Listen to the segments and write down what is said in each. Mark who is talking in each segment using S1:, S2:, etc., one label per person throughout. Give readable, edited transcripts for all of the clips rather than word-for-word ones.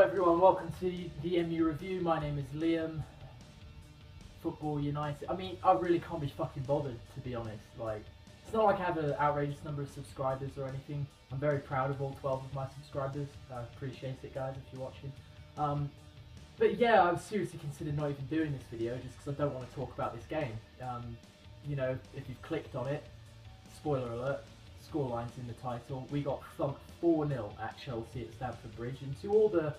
S1: everyone, welcome to the MU review. My name is Liam. Football United. I mean, I really can't be fucking bothered, to be honest. Like, it's not like I have an outrageous number of subscribers or anything. I'm very proud of all 12 of my subscribers. I appreciate it, guys, if you're watching. But yeah, I've seriously considered not even doing this video just because I don't want to talk about this game. You know, if you've clicked on it, spoiler alert, scoreline's in the title. We got thumped 4-0 at Chelsea at Stamford Bridge, and to all the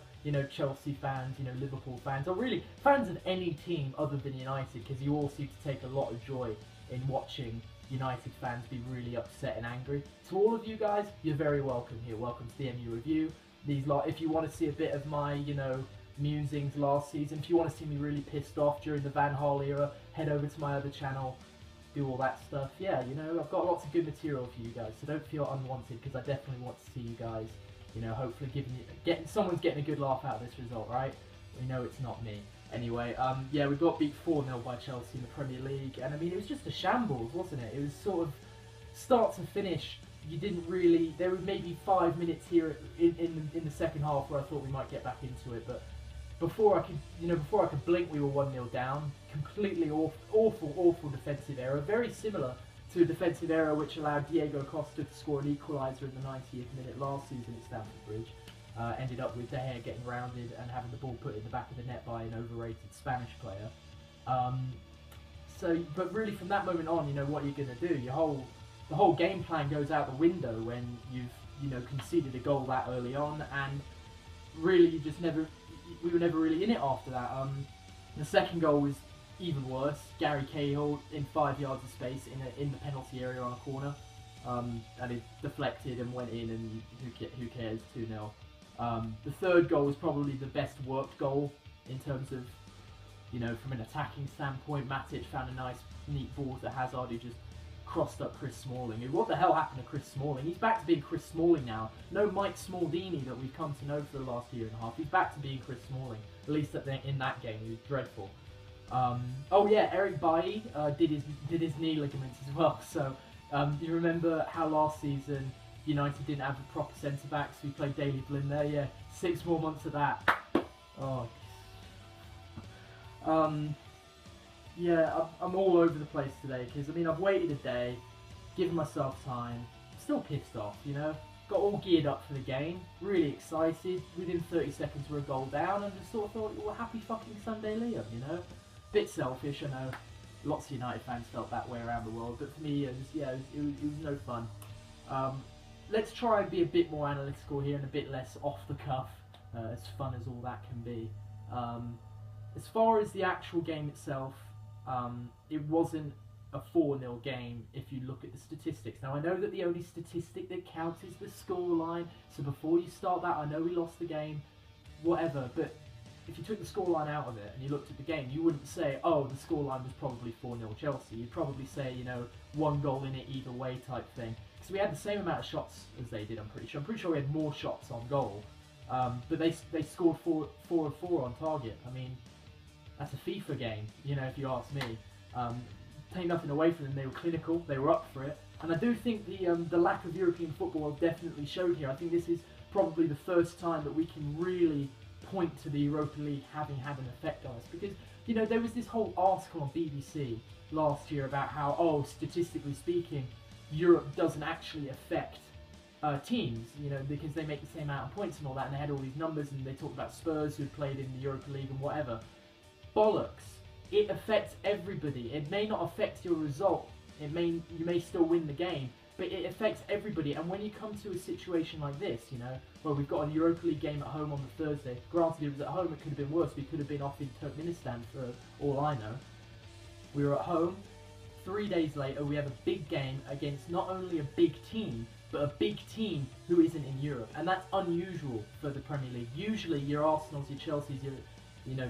S1: Chelsea fans, Liverpool fans, or really fans of any team other than United, because you all seem to take a lot of joy in watching United fans be really upset and angry. To all of you guys, you're very welcome here. Welcome to the MU review. If you want to see a bit of my, musings last season, if you want to see me really pissed off during the Van Gaal era, head over to my other channel. Do all that stuff. Yeah, I've got lots of good material for you guys, so don't feel unwanted, because I definitely want to see you guys, hopefully someone's getting a good laugh out of this result, right? We know it's not me. Anyway, yeah, we got beat 4-0 by Chelsea in the Premier League, and I mean, it was just a shambles, wasn't it? It was sort of start to finish. You didn't really. There were maybe 5 minutes here in the second half where I thought we might get back into it, but before I could blink, we were 1-0 down. Completely awful defensive error. Very similar to a defensive error which allowed Diego Costa to score an equaliser in the 90th minute last season at Stamford Bridge. Ended up with De Gea getting rounded and having the ball put in the back of the net by an overrated Spanish player. But really from that moment on, what you're going to do. The whole game plan goes out the window when you've conceded a goal that early on, and really we were never really in it after that. The second goal was even worse. Gary Cahill in 5 yards of space in the penalty area on a corner, and it deflected and went in, and who cares, 2-0. The third goal was probably the best worked goal in terms of, from an attacking standpoint. Matic found a nice, neat ball to Hazard, who just crossed up Chris Smalling. What the hell happened to Chris Smalling? He's back to being Chris Smalling now. No Mike Smaldini that we've come to know for the last year and a half. He's back to being Chris Smalling. At least in that game, he was dreadful. Oh yeah, Eric Bailly did his knee ligaments as well. So you remember how last season United didn't have a proper centre back, so we played Daley Blind there. Yeah, 6 more months of that. Oh. Yeah, I'm all over the place today, because, I mean, I've waited a day, given myself time, still pissed off, got all geared up for the game, really excited, within 30 seconds we're a goal down, and just sort of thought, well, happy fucking Sunday, Liam, Bit selfish, I know, lots of United fans felt that way around the world, but for me, it was no fun. Let's try and be a bit more analytical here and a bit less off the cuff, as fun as all that can be. As far as the actual game itself, it wasn't a 4-0 game if you look at the statistics. Now, I know that the only statistic that counts is the scoreline, so before you start that, I know we lost the game, whatever, but if you took the scoreline out of it and you looked at the game, you wouldn't say, oh, the scoreline was probably 4-0 Chelsea. You'd probably say, 1 goal in it either way type thing. Because we had the same amount of shots as they did, I'm pretty sure. I'm pretty sure we had more shots on goal, but they scored 4 of 4 on target. I mean, that's a FIFA game, if you ask me. Take nothing away from them, they were clinical, they were up for it. And I do think the lack of European football definitely showed here. I think this is probably the first time that we can really point to the Europa League having had an effect on us. Because, there was this whole article on BBC last year about how, oh, statistically speaking, Europe doesn't actually affect teams, because they make the same amount of points and all that, and they had all these numbers, and they talked about Spurs who played in the Europa League and whatever. Bollocks. It affects everybody. It may not affect your result. You may still win the game, but it affects everybody. And when you come to a situation like this, where we've got a Europa League game at home on the Thursday, granted it was at home, it could have been worse. We could have been off in Turkmenistan for all I know. We were at home. 3 days later, we have a big game against not only a big team, but a big team who isn't in Europe. And that's unusual for the Premier League. Usually your Arsenals, your Chelseas, your,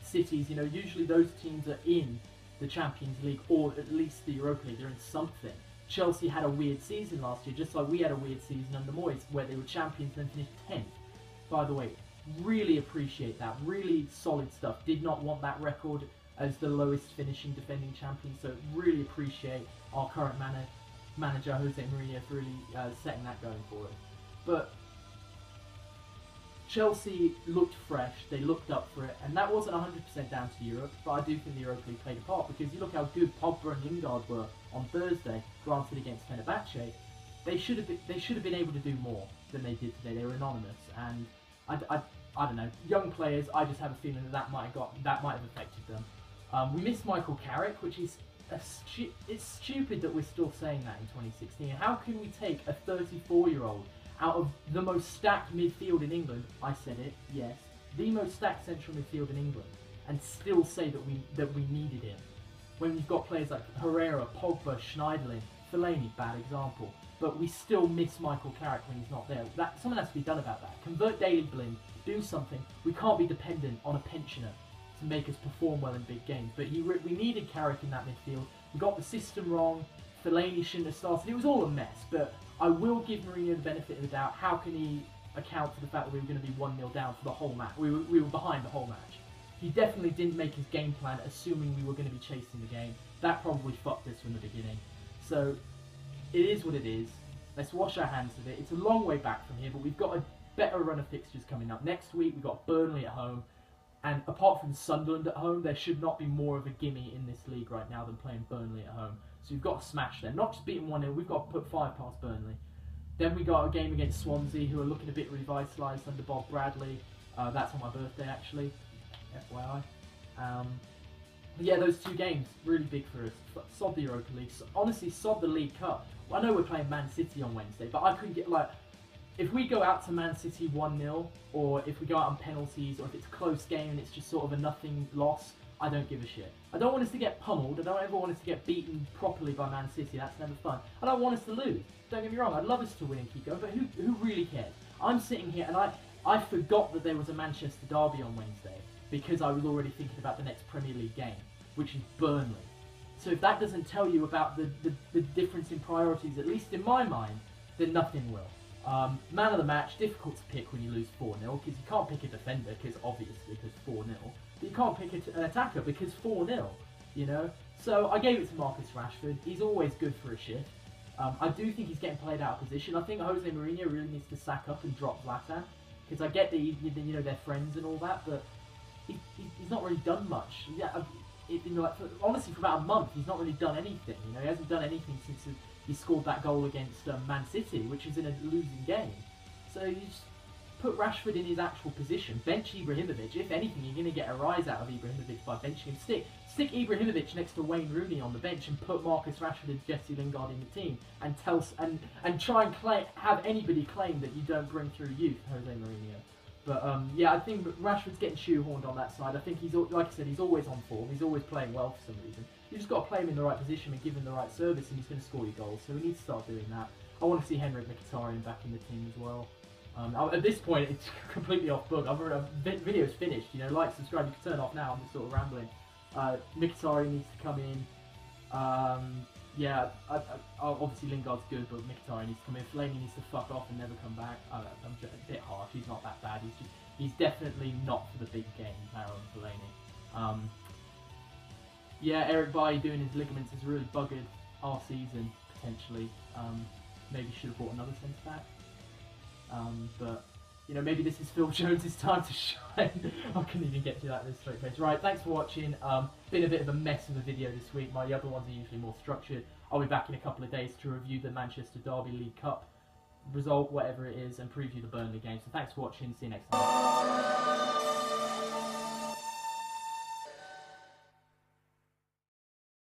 S1: cities, usually those teams are in the Champions League, or at least the Europa League. They're in something. Chelsea had a weird season last year, just like we had a weird season under Moyes, where they were champions and then finished 10th. By the way, really appreciate that. Really solid stuff. Did not want that record as the lowest finishing defending champion, so really appreciate our current manager Jose Mourinho for really setting that going for us. But Chelsea looked fresh, they looked up for it, and that wasn't 100% down to Europe, but I do think the Europa League played a part, because you look how good Pogba and Lingard were on Thursday, granted against Fenerbahce. They should have been able to do more than they did today. They were anonymous, and I don't know, young players. I just have a feeling that might have affected them. We missed Michael Carrick, which is it's stupid that we're still saying that in 2016. How can we take a 34-year-old out of the most stacked midfield in England? I said it, yes, the most stacked central midfield in England, and still say that we needed him when we've got players like Herrera, Pogba, Schneiderlin, Fellaini, bad example. But we still miss Michael Carrick when he's not there. Something has to be done about that. Convert Daley Blind, do something. We can't be dependent on a pensioner to make us perform well in big games. But we needed Carrick in that midfield. We got the system wrong. Fellaini shouldn't have started. It was all a mess. But I will give Mourinho the benefit of the doubt. How can he account for the fact that we were going to be 1-0 down for the whole match? We were behind the whole match. He definitely didn't make his game plan assuming we were going to be chasing the game. That probably fucked us from the beginning. So it is what it is. Let's wash our hands of it. It's a long way back from here, but we've got a better run of fixtures coming up. Next week, we've got Burnley at home. And apart from Sunderland at home, there should not be more of a gimme in this league right now than playing Burnley at home. So we've got to smash them. Not just beating 1-0, we've got to put 5 past Burnley. Then we got a game against Swansea, who are looking a bit revitalised under Bob Bradley. That's on my birthday, actually. FYI. Yeah, those 2 games, really big for us. Sod the Europa League. So, honestly, sod the League Cup. Well, I know we're playing Man City on Wednesday, but I couldn't get, like, if we go out to Man City 1-0, or if we go out on penalties, or if it's a close game and it's just sort of a nothing loss, I don't give a shit. I don't want us to get pummeled. I don't ever want us to get beaten properly by Man City. That's never fun. I don't want us to lose. Don't get me wrong. I'd love us to win and keep going, but who really cares? I'm sitting here and I forgot that there was a Manchester derby on Wednesday because I was already thinking about the next Premier League game, which is Burnley. So if that doesn't tell you about the difference in priorities, at least in my mind, then nothing will. Man of the match, difficult to pick when you lose 4-0, because you can't pick a defender, because obviously, because 4-0. But you can't pick an attacker, because 4-0, you know? So I gave it to Marcus Rashford. He's always good for a shift. I do think he's getting played out of position. I think Jose Mourinho really needs to sack up and drop Zlatan, because I get that, you know, they're friends and all that, but he's not really done much. Yeah, honestly, for about a month, he's not really done anything. You know, he hasn't done anything since he scored that goal against Man City, which is in a losing game. So you just put Rashford in his actual position, bench Ibrahimovic. If anything, you're going to get a rise out of Ibrahimovic by benching him. Stick Ibrahimovic next to Wayne Rooney on the bench and put Marcus Rashford and Jesse Lingard in the team, and try and have anybody claim that you don't bring through youth, Jose Mourinho. But yeah, I think Rashford's getting shoehorned on that side. I think he's, like I said, he's always on form. He's always playing well for some reason. You just got to play him in the right position and give him the right service, and he's going to score your goals. So we need to start doing that. I want to see Henrik Mkhitaryan back in the team as well. At this point, it's completely off book. Video's finished. You know, like, subscribe. You can turn off now. I'm just sort of rambling. Mkhitaryan needs to come in. Yeah, obviously Lingard's good, but Mkhitaryan needs to come in. Fellaini needs to fuck off and never come back. I'm just a bit harsh. He's not that bad. He's definitely not for the big game, Marouane Fellaini. Yeah, Eric Bailly doing his ligaments has really buggered our season, potentially. Maybe should have bought another centre-back. But, you know, maybe this is Phil Jones' time to shine. I couldn't even get to that in this straight face. Right, thanks for watching. Been a bit of a mess of a video this week. My other ones are usually more structured. I'll be back in a couple of days to review the Manchester Derby League Cup result, whatever it is, and preview the Burnley game. So thanks for watching. See you next time.